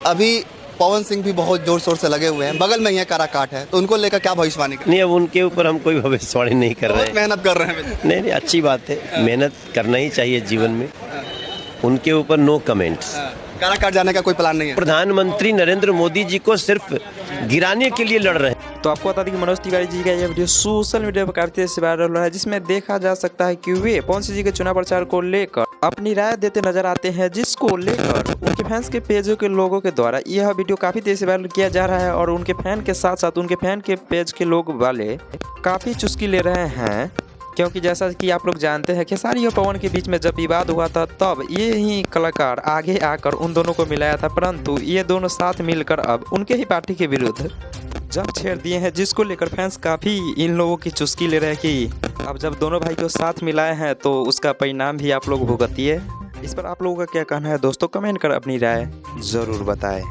अभी पवन सिंह भी बहुत जोर शोर से लगे हुए हैं, बगल में ही काराकाट है, तो उनको लेकर क्या भविष्यवाणी करें? नहीं, अब उनके ऊपर हम कोई भविष्यवाणी नहीं कर रहे बहुत हैं। मेहनत कर रहे हैं। नहीं नहीं, अच्छी बात है, मेहनत करना ही चाहिए जीवन में। उनके ऊपर नो कमेंट्स। काराकाट जाने का कोई प्लान नहीं है? प्रधानमंत्री नरेंद्र मोदी जी को सिर्फ गिराने के लिए लड़ रहे हैं। तो आपको बता दें कि मनोज तिवारी जी का यह वीडियो सोशल मीडिया पर काफी तेजी से वायरल हो रहा है, जिसमें देखा जा सकता है कि वे पवन सिंह जी के चुनाव प्रचार को लेकर अपनी राय देते नजर आते हैं, जिसको लेकर उनके फैंस के पेजों के लोगों के द्वारा यह वीडियो काफी तेजी से वायरल किया जा रहा है। और उनके फैन के साथ साथ उनके फैन के पेज के लोग वाले काफी चुस्की ले रहे हैं, क्योंकि जैसा कि आप लोग जानते हैं खेसारी और पवन के बीच में जब विवाद हुआ था तब ये ही कलाकार आगे आकर उन दोनों को मिलाया था, परंतु ये दोनों साथ मिलकर अब उनके ही पार्टी के विरुद्ध जंग छेड़ दिए हैं, जिसको लेकर फैंस काफ़ी इन लोगों की चुस्की ले रहे हैं कि अब जब दोनों भाई को साथ मिलाए हैं तो उसका परिणाम भी आप लोग भुगतिए। इस पर आप लोगों का क्या कहना है दोस्तों? कमेंट कर अपनी राय ज़रूर बताएं।